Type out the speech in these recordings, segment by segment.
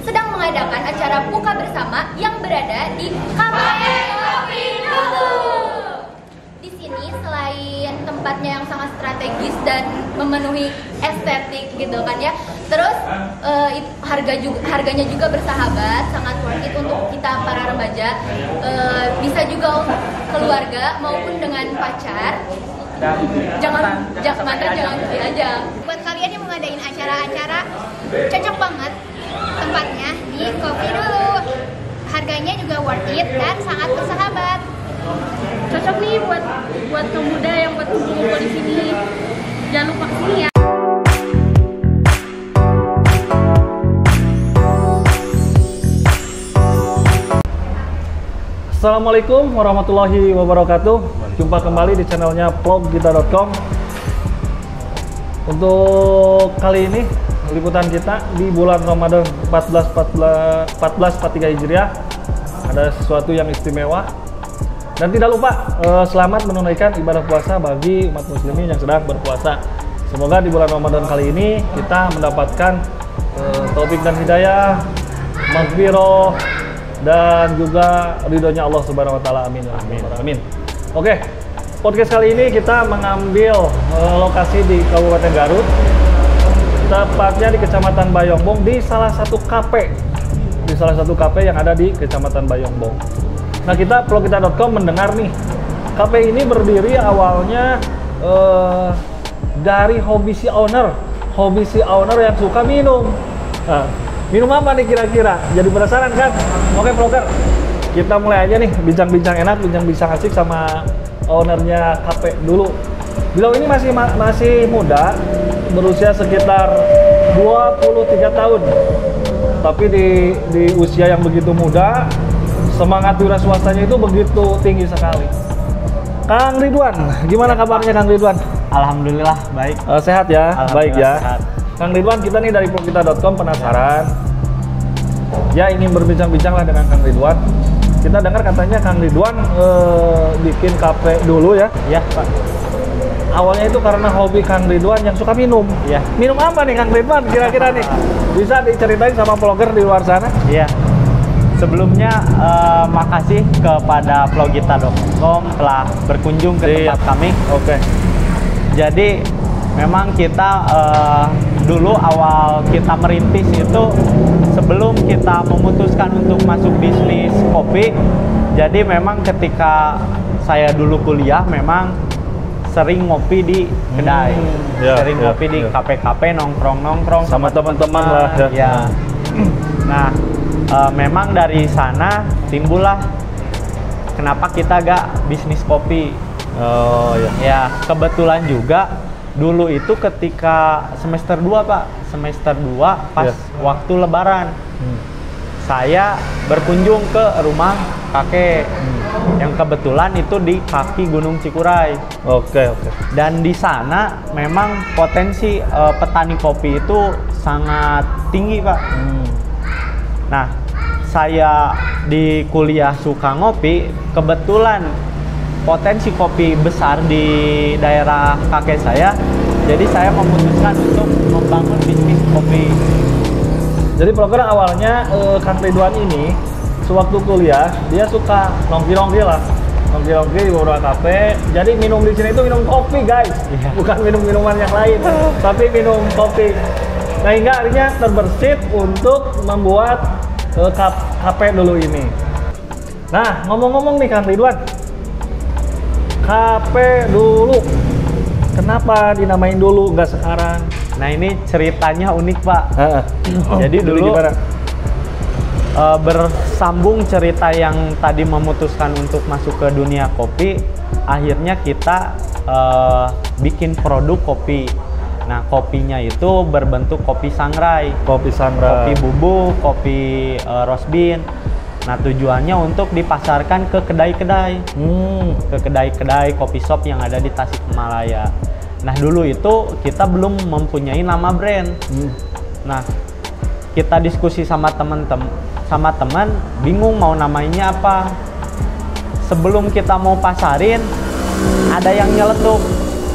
sedang mengadakan acara buka bersama yang berada di Kafe Kopi Dulu. Di sini selain tempatnya yang sangat strategis dan memenuhi estetik gitu kan ya, terus harganya juga bersahabat, sangat worth it untuk kita para remaja, bisa juga untuk keluarga maupun dengan pacar. Jangan pilih aja. Buat kalian yang mau ngadain acara-acara, cocok banget tempatnya di Kopi Dulu. Harganya juga worth it dan sangat bersahabat. Cocok nih buat pemuda yang buat kumpul-kumpul di sini. Jangan lupa kesini ya. Assalamualaikum warahmatullahi wabarakatuh. Jumpa kembali di channelnya vloggita.com. Untuk kali ini liputan kita di bulan Ramadan 1443 Hijriah ada sesuatu yang istimewa. Dan tidak lupa selamat menunaikan ibadah puasa bagi umat muslimin yang sedang berpuasa. Semoga di bulan Ramadan kali ini kita mendapatkan taufik dan hidayah, maghfirah, dan juga ridhonya Allah Subhanahu wa taala. Amin. Amin. Oke. Podcast kali ini kita mengambil lokasi di Kabupaten Garut. Tepatnya di Kecamatan Bayongbong di salah satu kafe. Di salah satu kafe yang ada di Kecamatan Bayongbong. Nah, kita vloggita.com mendengar nih, kafe ini berdiri awalnya dari hobi si owner yang suka minum. Nah, minum apa nih kira-kira? Jadi penasaran kan? Oke vlogger, kita mulai aja nih bincang-bincang enak, bincang-bincang asik sama ownernya kafe dulu. Beliau ini masih muda, berusia sekitar 23 tahun. Tapi di usia yang begitu muda, semangat wira swastanya itu begitu tinggi sekali. Kang Ridwan, gimana kabarnya Kang Ridwan? Alhamdulillah baik. Sehat ya? Baik ya. Sehat. Kang Ridwan, kita nih dari vloggita.com penasaran. Ya ingin berbincang-bincang lah dengan Kang Ridwan. Kita dengar katanya Kang Ridwan bikin kafe dulu ya? Iya Pak. Awalnya itu karena hobi Kang Ridwan yang suka minum. Iya. Minum apa nih Kang Ridwan kira-kira nih? Bisa diceritain sama vlogger di luar sana? Iya. Sebelumnya makasih kepada vloggita.com telah berkunjung ke tempat kami. Oke. Jadi memang kita dulu awal kita merintis itu sebelum kita memutuskan untuk masuk bisnis kopi. Jadi memang ketika saya dulu kuliah memang sering ngopi di kedai, ngopi di kafe-kafe, nongkrong sama teman-teman lah. Ya. Nah, memang dari sana timbullah kenapa kita gak bisnis kopi. Oh ya. Ya, kebetulan juga dulu itu ketika semester 2 Pak, semester 2 pas waktu lebaran. Saya berkunjung ke rumah kakek yang kebetulan itu di kaki Gunung Cikuray. Oke. Dan di sana memang potensi petani kopi itu sangat tinggi Pak. Nah, saya di kuliah suka ngopi, kebetulan potensi kopi besar di daerah kakek saya, jadi saya memutuskan untuk membangun bisnis kopi. Jadi vlogger awalnya Kang Ridwan ini sewaktu kuliah dia suka nongki-nongki di beberapa kafe. Jadi minum di sini itu minum kopi guys, bukan minum minuman yang lain, tapi minum kopi. Nah hingga akhirnya terbersit untuk membuat kafe dulu ini. Nah ngomong-ngomong nih Kang Ridwan, kafe dulu, kenapa dinamain dulu nggak sekarang? Nah ini ceritanya unik Pak. Jadi dulu bersambung cerita yang tadi memutuskan untuk masuk ke dunia kopi, akhirnya kita bikin produk kopi. Nah kopinya itu berbentuk kopi sangrai, kopi bubuk, kopi roast bean. Nah tujuannya untuk dipasarkan ke kedai-kedai, ke kedai-kedai kopi shop yang ada di Tasikmalaya. Nah dulu itu kita belum mempunyai nama brand. Nah kita diskusi sama teman bingung mau namanya apa. Sebelum kita mau pasarin ada yang nyeletuk,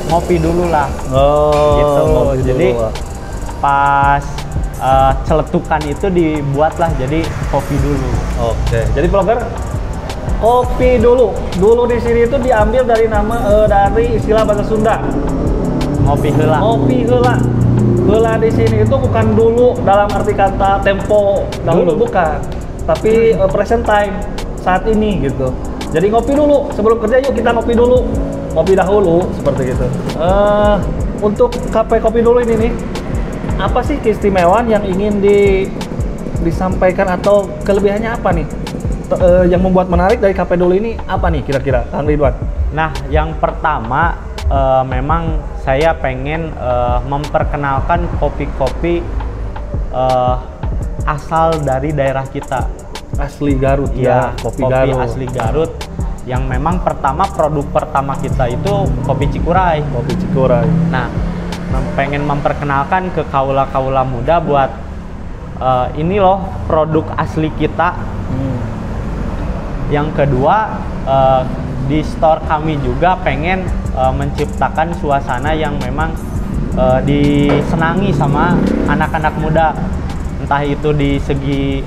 ngopi dulu lah. Gitu. Jadi pas celetukan itu dibuatlah jadi kopi dulu. Oke, jadi vlogger kopi dulu. Dulu di sini itu diambil dari nama dari istilah bahasa Sunda. Ngopi heula. Kopi heula. Heula di sini itu bukan dulu dalam arti kata tempo dahulu, bukan. Tapi present time, saat ini gitu. Jadi ngopi dulu, sebelum kerja yuk kita ngopi dulu. Ngopi dahulu, seperti gitu. Untuk kafe kopi dulu ini nih, apa sih keistimewaan yang ingin disampaikan atau kelebihannya apa nih? Yang membuat menarik dari kafe dulu ini apa nih kira-kira, Kang Ridwan? Nah, yang pertama memang saya pengen memperkenalkan kopi-kopi asal dari daerah kita. Asli Garut ya, kopi Garut. Asli Garut yang memang produk pertama kita itu kopi Cikuray. Kopi Cikuray. Nah, pengen memperkenalkan ke kaula-kaula muda buat ini loh produk asli kita. Yang kedua, di store kami juga pengen menciptakan suasana yang memang disenangi sama anak-anak muda. Entah itu di segi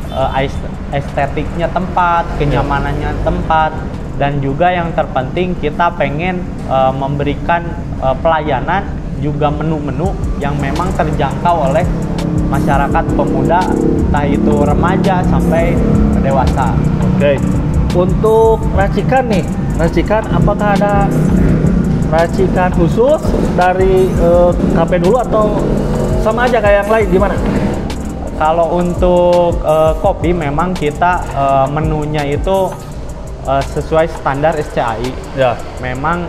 estetiknya tempat, kenyamanannya tempat, dan juga yang terpenting kita pengen memberikan pelayanan juga menu-menu yang memang terjangkau oleh masyarakat pemuda, entah itu remaja sampai dewasa. Oke. Untuk racikan nih, apakah ada racikan khusus dari kafe dulu atau sama aja kayak yang lain, gimana? Kalau untuk kopi memang kita menunya itu sesuai standar SCAI. Ya. Memang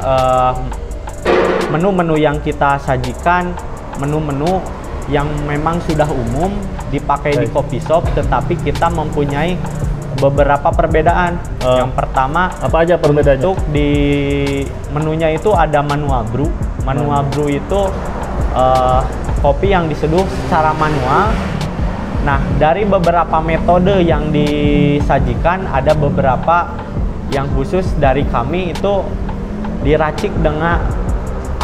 menu-menu yang kita sajikan, menu-menu yang memang sudah umum dipakai di kopi shop, tetapi kita mempunyai beberapa perbedaan. Yang pertama, apa aja perbedaannya? Untuk di menunya itu ada manual brew. Manual brew itu kopi yang diseduh secara manual. Nah, dari beberapa metode yang disajikan, ada beberapa yang khusus dari kami itu diracik dengan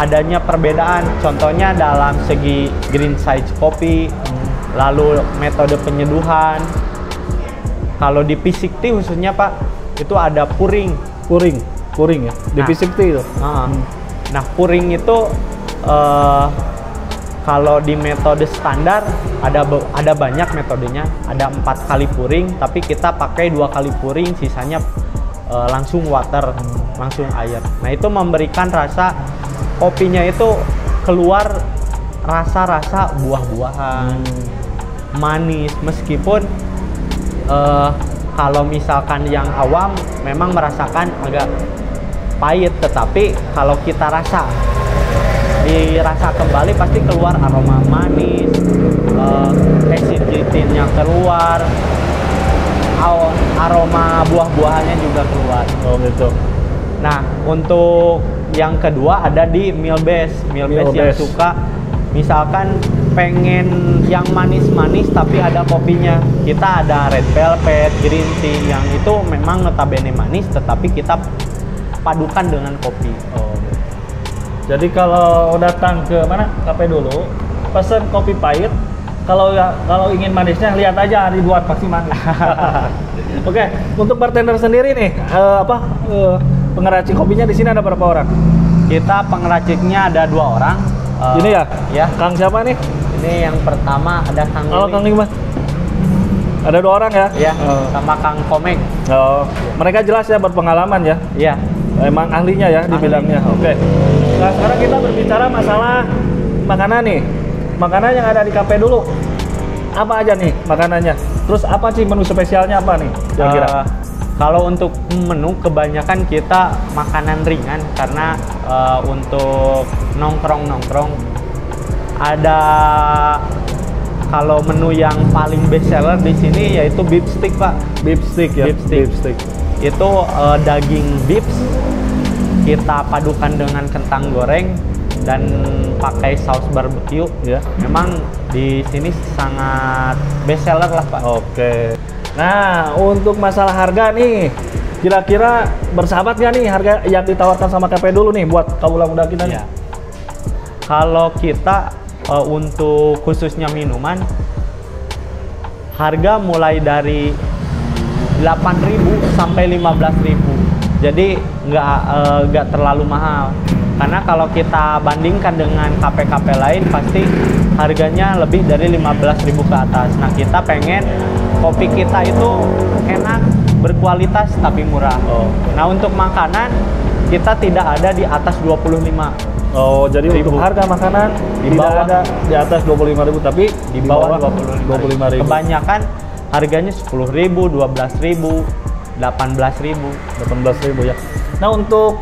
adanya perbedaan. Contohnya dalam segi green size kopi, lalu metode penyeduhan. Kalau di P60 khususnya Pak, itu ada puring ya, di P60 itu. Nah, puring itu kalau di metode standar ada banyak metodenya, ada 4 kali puring, tapi kita pakai 2 kali puring, sisanya langsung water, langsung air. Nah, itu memberikan rasa kopinya itu keluar rasa-rasa buah-buahan, manis, meskipun kalau misalkan yang awam memang merasakan agak pahit, tetapi kalau kita dirasa kembali pasti keluar aroma manis, acidity-nya keluar, aroma buah-buahannya juga keluar. Oh gitu. Nah, untuk yang kedua ada di meal base yang suka misalkan pengen yang manis-manis tapi ada kopinya. Kita ada red velvet, green tea yang itu memang notabene manis tetapi kita padukan dengan kopi. Oh. Jadi kalau datang ke mana kafe dulu, pesen kopi pahit. Kalau ingin manisnya lihat aja Ridwan pasti manis. Oke, untuk bartender sendiri nih, pengeracik kopinya di sini ada berapa orang? Kita pengeraciknya ada 2 orang. Ini ya? Ya. Kang siapa nih? Ini yang pertama ada Kang Lili. Kang Lili mas. Ada 2 orang ya? Iya. Sama Kang Komeng. Oh, mereka jelas ya berpengalaman ya? Iya. Emang ahlinya ya di bidangnya. Oke. Nah sekarang kita berbicara masalah makanan nih. Makanan yang ada di kafe dulu. Apa aja nih makanannya? Terus apa sih menu spesialnya apa nih? Kira-kira? Kalau untuk menu kebanyakan kita makanan ringan karena untuk nongkrong ada, kalau menu yang paling best seller di sini yaitu beef stick Pak. Beef stick ya. Beef stick. Itu daging beef kita padukan dengan kentang goreng dan pakai saus barbecue ya. Memang di sini sangat best seller lah Pak. Oke. Nah, untuk masalah harga nih, kira-kira bersahabat nggak nih harga yang ditawarkan sama kafe dulu nih buat kaula muda kita nih? Kalau kita untuk khususnya minuman, harga mulai dari 8.000 sampai 15.000. Jadi nggak terlalu mahal. Karena kalau kita bandingkan dengan kafe-kafe lain pasti harganya lebih dari 15.000 ke atas. Nah, kita pengen kopi kita itu enak, berkualitas tapi murah. Nah, untuk makanan kita tidak ada di atas 25. Oh, jadi untuk harga makanan Di tidak bawah. ada di atas 25.000 tapi Di bawah 25.000. 25.000. Kebanyakan harganya 10.000, 12.000, 18.000. 18.000 ya. Nah, untuk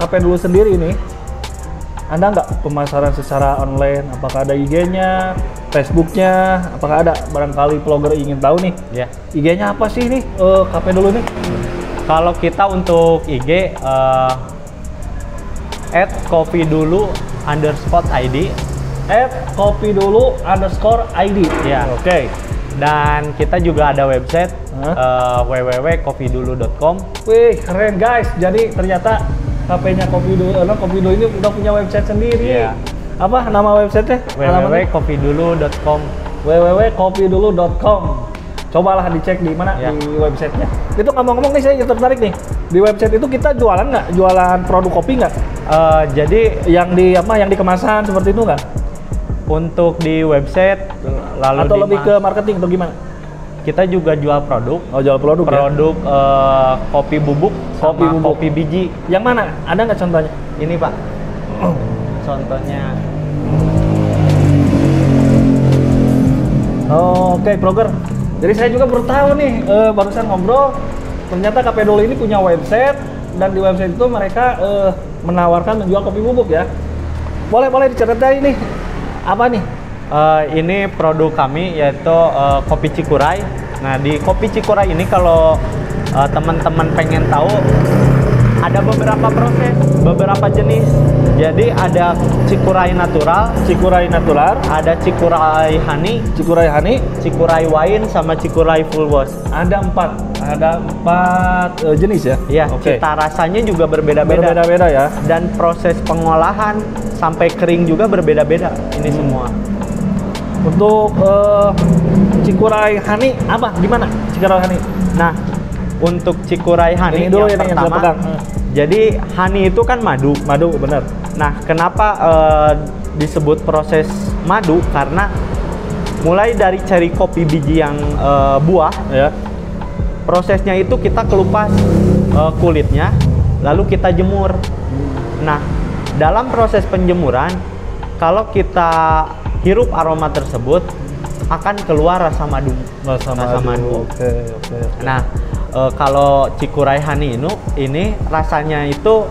Kafe Dulu sendiri ini, Anda nggak pemasaran secara online? Apakah ada IG-nya, Facebook-nya? Apakah ada barangkali vlogger ingin tahu nih? Ya. IG-nya apa sih nih Kafe Dulu nih? Kalau kita untuk IG @kopidulu_id. @kopidulu_id. Ya. Oke. Dan kita juga ada website www.kopidulu.com. Wih, keren guys. Jadi ternyata kafenya Kopi Dulu ini udah punya website sendiri. Iya. Apa nama websitenya? www.kopidulu.com. www.kopidulu.com. Cobalah dicek di mana Ya. di websitenya. Itu ngomong-ngomong nih, saya tertarik nih. Di website itu kita jualan nggak? Jualan produk kopi nggak? Jadi Yang di apa? Yang di kemasan seperti itu nggak? untuk di website lalu Atau di lebih ke marketing atau gimana? kita juga jual produk. Oh, jual produk ya? Produk kopi bubuk sama Kopi bubuk. kopi biji. Yang mana? Ada nggak contohnya? Ini Pak. Contohnya. Oh, oke, blogger. Jadi saya juga baru tahu nih, barusan ngobrol, ternyata Kafe Dulu ini punya website, dan di website itu mereka menawarkan menjual kopi bubuk ya. Boleh diceritain nih, apa nih? Ini produk kami yaitu kopi Cikuray. Nah, di kopi Cikuray ini kalau teman-teman pengen tahu ada beberapa proses, beberapa jenis. Jadi ada Cikuray natural, Cikuray natural, ada Cikuray honey, Cikuray honey, Cikuray wine, sama Cikuray full wash. ada empat jenis ya? Iya, Oke. cita rasanya juga berbeda-beda. Berbeda-beda ya. Dan proses pengolahan sampai kering juga berbeda-beda. Ini semua. Untuk Cikuray honey apa? Gimana Cikuray honey? Nah, untuk Cikuray honey Ini dulu yang ini yang saya pertama, pegang. jadi honey itu kan madu. Madu, benar. Nah, kenapa disebut proses madu? Karena mulai dari cari kopi biji yang buah, Ya. prosesnya itu kita kelupas kulitnya, lalu kita jemur. Nah, dalam proses penjemuran, kalau kita hirup aroma tersebut, akan keluar rasa madu. Rasa madu. Oke. Nah, kalau Cikuray honey ini rasanya itu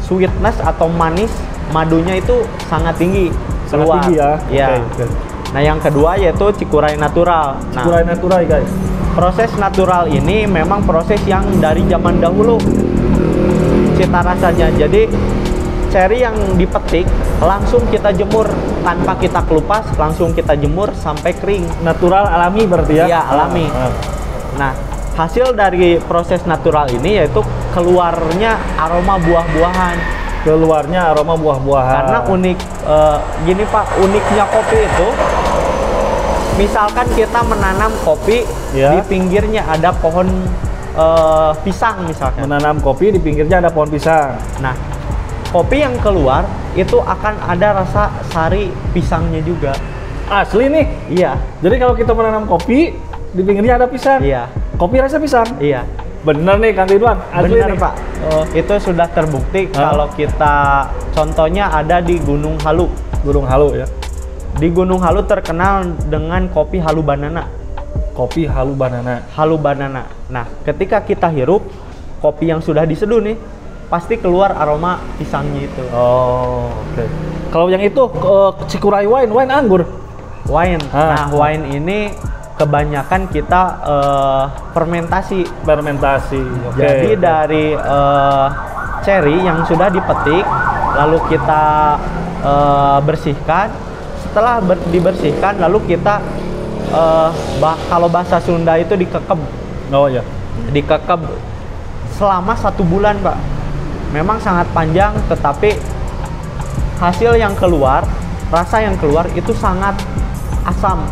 sweetness atau manis, madunya itu sangat tinggi Sangat keluar. tinggi ya. Iya. Oke. Nah, yang kedua yaitu Cikuray natural. Nah, Cikuray natural guys. proses natural ini memang proses yang dari zaman dahulu cita rasanya. Jadi ceri yang dipetik langsung kita jemur tanpa kita kelupas, langsung kita jemur sampai kering. Natural alami berarti ya? Iya, alami. Nah, hasil dari proses natural ini yaitu keluarnya aroma buah-buahan. Keluarnya aroma buah-buahan. Karena unik, gini Pak, uniknya kopi itu, misalkan kita menanam kopi, Ya. di pinggirnya ada pohon pisang misalkan. Menanam kopi di pinggirnya ada pohon pisang. Nah, kopi yang keluar itu akan ada rasa sari pisangnya juga. Asli nih. Iya, Jadi kalau kita menanam kopi di pinggirnya ada pisang. iya, Kopi rasa pisang. iya. Bener nih Kang Ridwan. Asli Benar nih. Pak. Itu sudah terbukti Ah. kalau kita contohnya ada di Gunung Halu. Gunung Halu ya. Di Gunung Halu terkenal dengan kopi Halu Banana. Kopi Halu Banana. Halu Banana. Nah, ketika kita hirup kopi yang sudah diseduh nih, pasti keluar aroma pisangnya itu. Oh, oke. Kalau yang itu Cikuray wine anggur. Wine. Ah. Nah, wine ini kebanyakan kita fermentasi. Fermentasi. Oke. Jadi dari cherry yang sudah dipetik, lalu kita bersihkan. Setelah dibersihkan, lalu kita kalau bahasa Sunda itu dikekep. Oh ya. Dikekep selama 1 bulan, Pak. Memang sangat panjang, tetapi hasil yang keluar, rasa yang keluar itu sangat asam.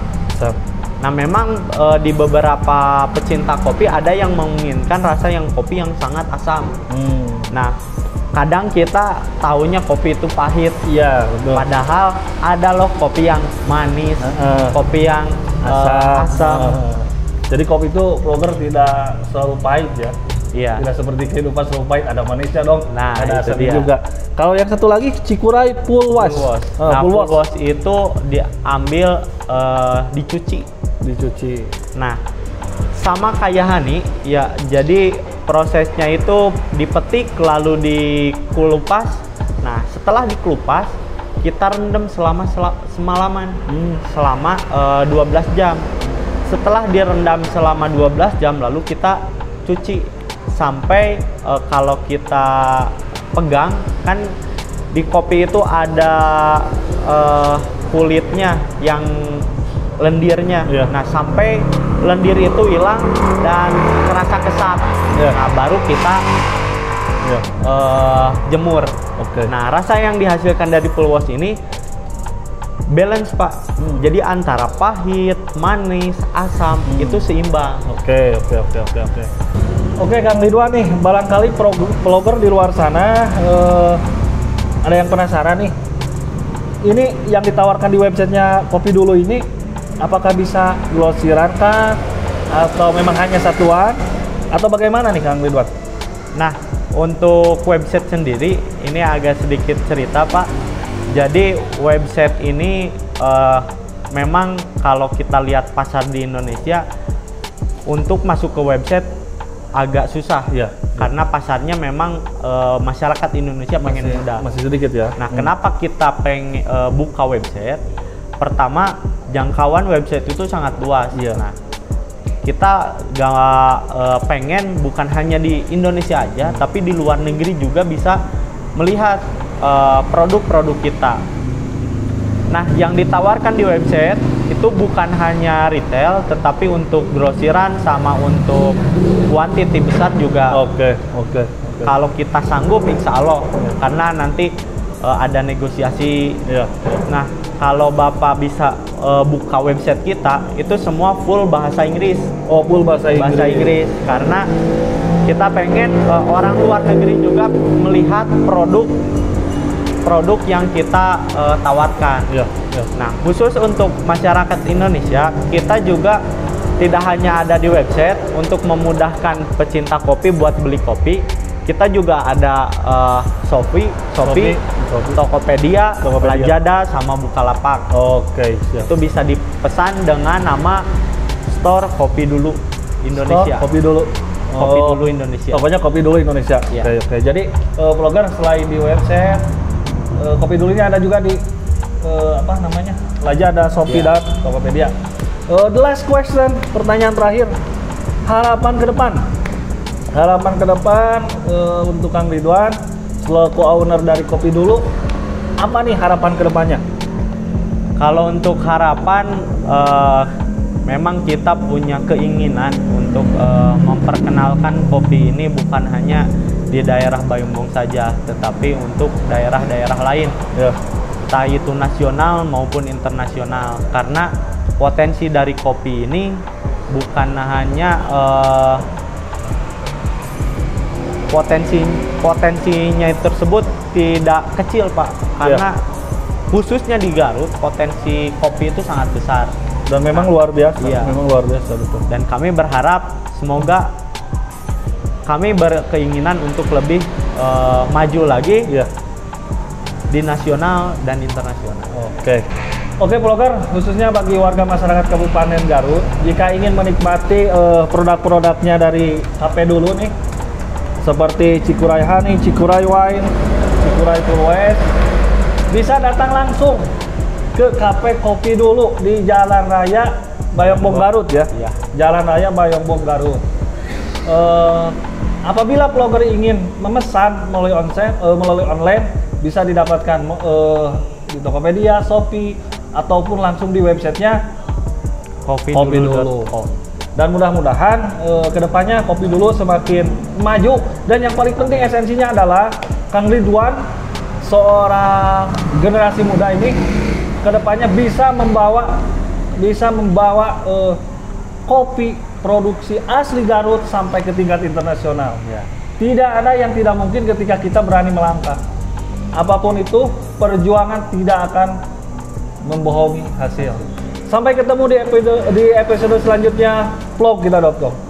Nah, memang di beberapa pecinta kopi ada yang menginginkan rasa yang kopi yang sangat asam. Nah, kadang kita taunya kopi itu pahit. Iya, betul. Padahal ada loh kopi yang manis, kopi yang asam. Jadi kopi itu vlogger tidak selalu pahit ya. Iya. Tidak seperti kehidupan selalu pahit, ada manisnya dong. Nah, ada itu asamnya dia. juga. Kalau yang satu lagi Cikuray Full Wash. Nah, Full full wash. wash itu diambil dicuci. Nah, sama kayak honey ya, jadi prosesnya itu dipetik lalu dikelupas. Nah, setelah dikelupas kita rendam selama semalaman, selama 12 jam. Setelah direndam selama 12 jam lalu kita cuci sampai kalau kita pegang kan di kopi itu ada kulitnya yang lendirnya. Nah, sampai lendir itu hilang dan terasa kesat. Nah, baru kita jemur. Nah, rasa yang dihasilkan dari full wash ini balance, Pak. Jadi antara pahit, manis, asam itu seimbang. Oke, Kang Ridwan nih, barangkali vlogger di luar sana ada yang penasaran nih. Ini yang ditawarkan di websitenya Kopi Dulu ini, apakah bisa glosiran kah? Atau memang hanya satuan? Atau bagaimana nih Kang Ridwan? Nah, untuk website sendiri, ini agak sedikit cerita, Pak. Jadi website ini memang kalau kita lihat pasar di Indonesia, untuk masuk ke website agak susah ya, karena pasarnya memang masyarakat Indonesia pengen mudah. Masih sedikit ya. Nah, kenapa kita pengen buka website? Pertama, jangkauan website itu sangat luas. Nah, kita gak pengen bukan hanya di Indonesia aja, tapi di luar negeri juga bisa melihat produk-produk kita. Nah, yang ditawarkan di website itu bukan hanya retail, tetapi untuk grosiran sama untuk kuantiti besar juga. Oke. Kalau kita sanggup, insya Allah, karena nanti ada negosiasi. Nah, kalau Bapak bisa buka website kita, itu semua full bahasa Inggris. Oh, full bahasa Inggris. Karena kita pengen orang luar negeri juga melihat produk yang kita tawarkan. Nah, khusus untuk masyarakat Indonesia, kita juga tidak hanya ada di website untuk memudahkan pecinta kopi buat beli kopi. Kita juga ada Shopee, Tokopedia, Lazada, sama Bukalapak. Siap. Itu bisa dipesan dengan nama Store Kopi Dulu Indonesia. Kopi Dulu. Kopi Dulu Indonesia. Pokoknya Kopi Dulu Indonesia. Oke. Jadi vlogger selain di website, Kopi Dulu ini ada juga di Lazada, Shopee dan Tokopedia. The last question, pertanyaan terakhir. Harapan ke depan untuk Kang Ridwan selaku owner dari Kopi Dulu, apa nih harapan ke depannya? Kalau untuk harapan, memang kita punya keinginan untuk memperkenalkan kopi ini bukan hanya di daerah Bayumbong saja, tetapi untuk daerah-daerah lain, entah itu nasional maupun internasional. Karena potensi dari kopi ini bukan hanya potensinya tersebut tidak kecil, Pak, karena khususnya di Garut potensi kopi itu sangat besar dan memang luar biasa. Memang luar biasa, betul. Dan kami berharap semoga kami berkeinginan untuk lebih maju lagi di nasional dan internasional. Oke, vlogger, khususnya bagi warga masyarakat Kabupaten Garut, jika ingin menikmati produk-produknya dari Kopi Dulu nih, seperti Cikuray Honey, Cikuray Wine, Cikuray Full Wash, bisa datang langsung ke Kafe Kopi Dulu di Jalan Raya Bayongbong Garut ya. Jalan Raya Bayongbong Garut. Apabila vlogger ingin memesan melalui online, bisa didapatkan di Tokopedia, Shopee, ataupun langsung di websitenya kopidulu.com. Dan mudah-mudahan kedepannya Kopi Dulu semakin maju, dan yang paling penting esensinya adalah Kang Ridwan, seorang generasi muda ini kedepannya bisa membawa bisa membawa kopi produksi asli Garut sampai ke tingkat internasional. Ya. Tidak ada yang tidak mungkin ketika kita berani melangkah. Apapun itu, perjuangan tidak akan membohongi hasil. Sampai ketemu di episode selanjutnya vlog kita.com.